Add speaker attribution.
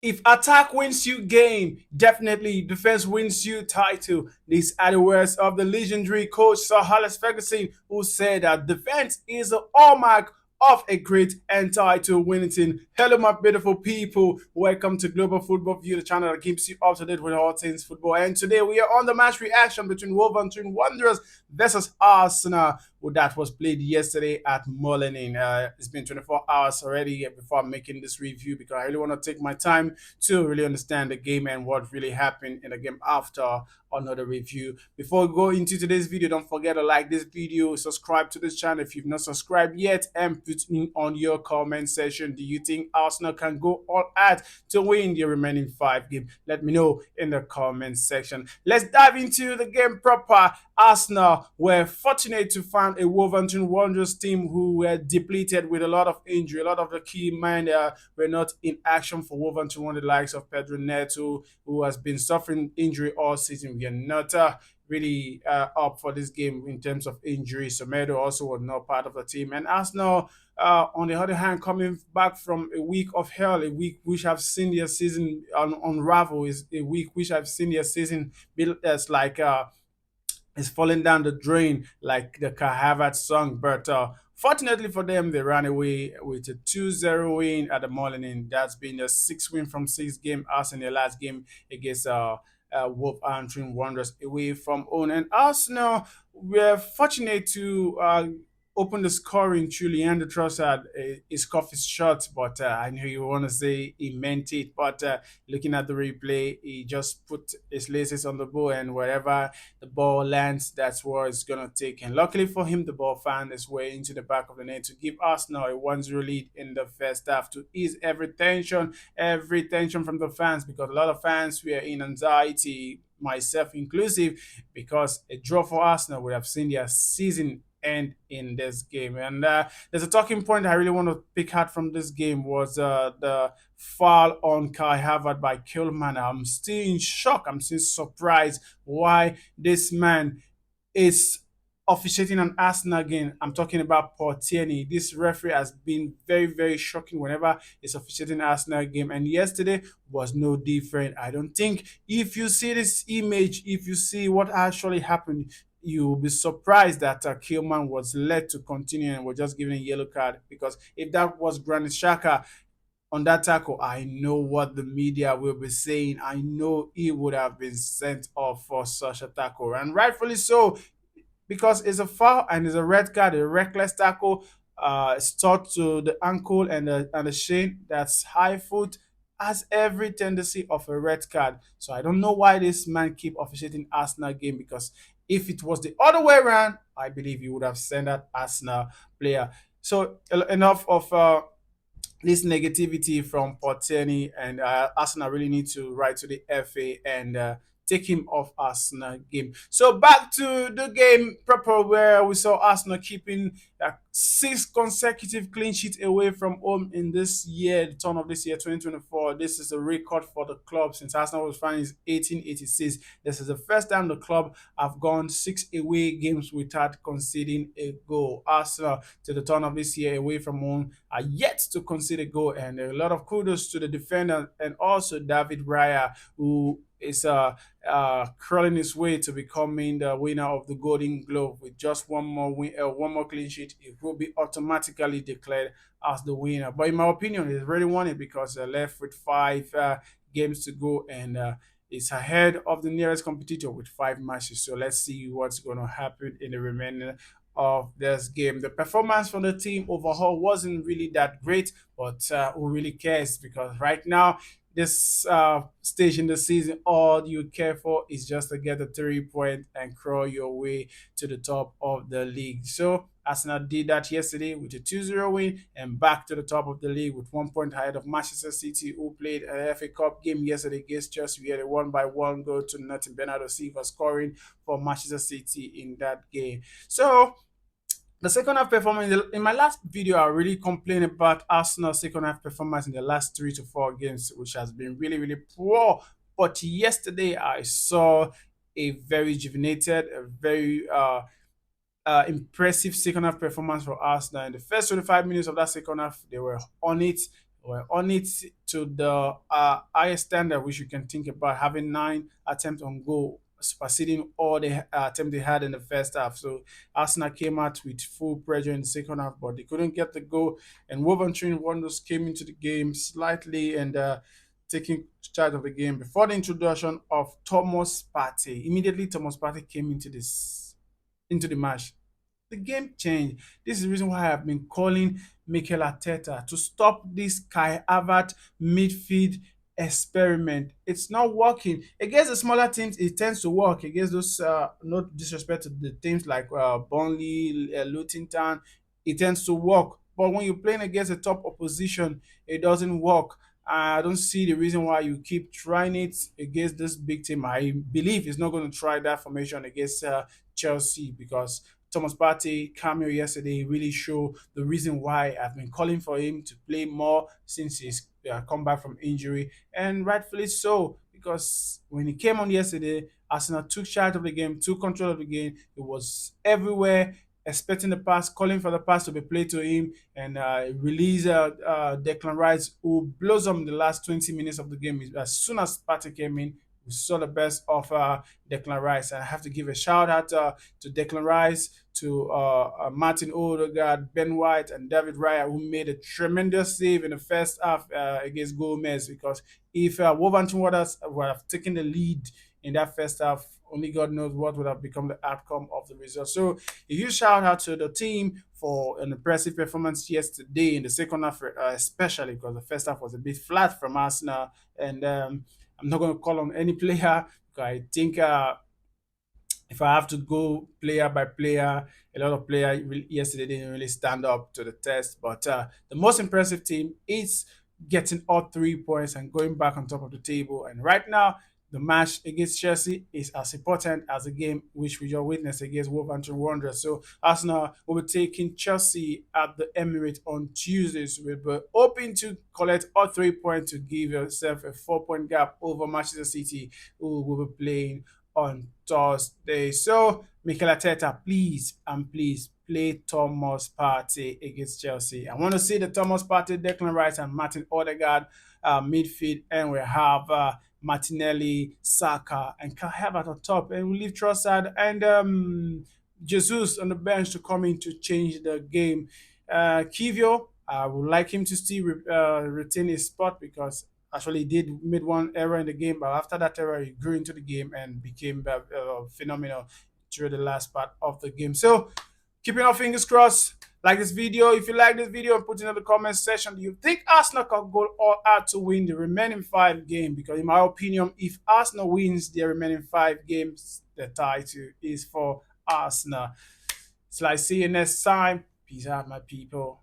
Speaker 1: If attack wins you game, definitely defense wins you title. These are the words of the legendary coach Sir Alex Ferguson, who said that defense is a hallmark of a great and title winning team. Hello, my beautiful people. Welcome to Global Football View, the channel that keeps you up to date with all things football. And today we are on the match reaction between Wolverhampton Wanderers versus Arsenal. Well, that was played yesterday at Molineux. It's been 24 hours already before making this review because I really want to take my time to really understand the game and what really happened in the game after another review. Before we go into today's video, don't forget to like this video, subscribe to this channel if you've not subscribed yet, and put in on your comment section, do you think Arsenal can go all out to win the remaining 5 games? Let me know in the comment section. Let's dive into the game proper. Arsenal were fortunate to find a Wolverhampton Wanderers team who were depleted with a lot of injury. A lot of the key men were not in action for Wolverhampton. One of the likes of Pedro Neto, who has been suffering injury all season. We are not really up for this game in terms of injury. Semedo also was not part of the team. And Arsenal, on the other hand, coming back from a week of hell, a week which I've seen their season unravel, is a week which I've seen their season build as like is falling down the drain like the Harvert song. But fortunately for them, they ran away with a 2-0 win at the Molineux. That's been a 6 win from 6 game. Us in their last game against Wolverhampton Wanderers away from home. And Arsenal were fortunate to open the scoring. Julian the Trossard, his cuff is shot, but I know you want to say he meant it. But looking at the replay, he just put his laces on the ball, and wherever the ball lands, that's where it's going to take. And luckily for him, the ball found its way into the back of the net to give Arsenal a 1-0 lead in the first half to ease every tension from the fans, because a lot of fans were in anxiety, myself inclusive, because a draw for Arsenal would have seen their season end in this game. And there's a talking point I really want to pick out from this game was the foul on Kai Havertz by Kilman. I'm still in shock. I'm still surprised why this man is officiating an Arsenal game. I'm talking about Partey. This referee has been very, very shocking whenever he's officiating an Arsenal game. And yesterday was no different. I don't think if you see this image, if you see what actually happened, you'll be surprised that Kilman was led to continue and was just given a yellow card. Because if that was Granit Xhaka on that tackle, I know what the media will be saying. I know he would have been sent off for such a tackle, and rightfully so, because it's a foul and it's a red card, a reckless tackle, stuck to the ankle and the shin. That's high foot, has every tendency of a red card. So I don't know why this man keep officiating Arsenal game, because if it was the other way around, I believe he would have sent that Arsenal player. So enough of this negativity from Partey, and Arsenal really need to write to the FA and take him off Arsenal game. So back to the game proper, where we saw Arsenal keeping 6 consecutive clean sheets away from home in this year, the turn of this year, 2024. This is a record for the club since Arsenal was founded in 1886. This is the first time the club have gone 6 away games without conceding a goal. Arsenal, to the turn of this year away from home, are yet to concede a goal, and a lot of kudos to the defender and also David Raya, who is crawling his way to becoming the winner of the Golden Glove. With just one more clean sheet, it will be automatically declared as the winner. But in my opinion, he's really won it because they're left with 5 games to go, and it's ahead of the nearest competitor with 5 matches. So let's see what's going to happen in the remaining of this game. The performance from the team overall wasn't really that great, but who really cares? Because right now, this stage in the season, all you care for is just to get the 3 point and crawl your way to the top of the league. So Arsenal did that yesterday with a 2-0 win and back to the top of the league with 1 point ahead of Manchester City, who played a FA Cup game yesterday against Chelsea. We had a 1-1 goal to nothing. Bernardo Silva scoring for Manchester City in that game. So the second half performance, in my last video, I really complained about Arsenal's second half performance in the last 3 to 4 games, which has been really, really poor. But yesterday, I saw a very rejuvenated, a very impressive second half performance for Arsenal. In the first 25 minutes of that second half, they were on it. were on it to the highest standard, which you can think about, having 9 attempts on goal, superseding all the attempts they had in the first half. So Arsenal came out with full pressure in the second half, but they couldn't get the goal. And Wolverhampton Wanderers came into the game slightly and taking charge of the game before the introduction of Thomas Partey. Immediately, Thomas Partey came into the match. The game changed. This is the reason why I've been calling Mikel Arteta to stop this Kai Havertz midfield experiment. It's not working. Against the smaller teams, it tends to work. Against those, no disrespect to the teams like Burnley, Luton Town, it tends to work. But when you're playing against a top opposition, it doesn't work. I don't see the reason why you keep trying it against this big team. I believe he's not going to try that formation against Chelsea because Thomas Partey cameo yesterday really showed the reason why I've been calling for him to play more since he's come back from injury, and rightfully so because when he came on yesterday, Arsenal took charge of the game, took control of the game. It was everywhere, expecting the pass, calling for the pass to be played to him, and release Declan Rice, who blossomed in the last 20 minutes of the game. As soon as Partey came in, we saw the best of Declan Rice. I have to give a shout out to Declan Rice, to Martin Odegaard, Ben White, and David Raya, who made a tremendous save in the first half against Gomez. Because if Wolverhampton Wanderers would have taken the lead in that first half, only God knows what would have become the outcome of the result. So, a huge shout out to the team for an impressive performance yesterday in the second half, especially because the first half was a bit flat from Arsenal. And I'm not going to call on any player because I think if I have to go player by player, a lot of players yesterday didn't really stand up to the test. But the most impressive team is getting all 3 points and going back on top of the table. And right now, the match against Chelsea is as important as the game which we just witnessed against Wolverhampton Wanderers. So Arsenal will be taking Chelsea at the Emirates on Tuesday. So we'll be hoping to collect all 3 points to give yourself a 4 point gap over Manchester City, who will be playing on Thursday. So, Mikel Arteta, please and please play Thomas Partey against Chelsea. I want to see the Thomas Partey, Declan Rice, and Martin Odegaard midfield, and we have Martinelli, Saka, and Kai Havertz on top, and we leave Trossard and Jesus on the bench to come in to change the game. Kivio, I would like him to still retain his spot because actually he did made one error in the game, but after that error, he grew into the game and became phenomenal through the last part of the game. So, keeping our fingers crossed. Like this video. If you like this video, put it in the comment section. Do you think Arsenal can go all out to win the remaining 5 games? Because in my opinion, if Arsenal wins the remaining 5 games, the title is for Arsenal. So I see you next time. Peace out, my people.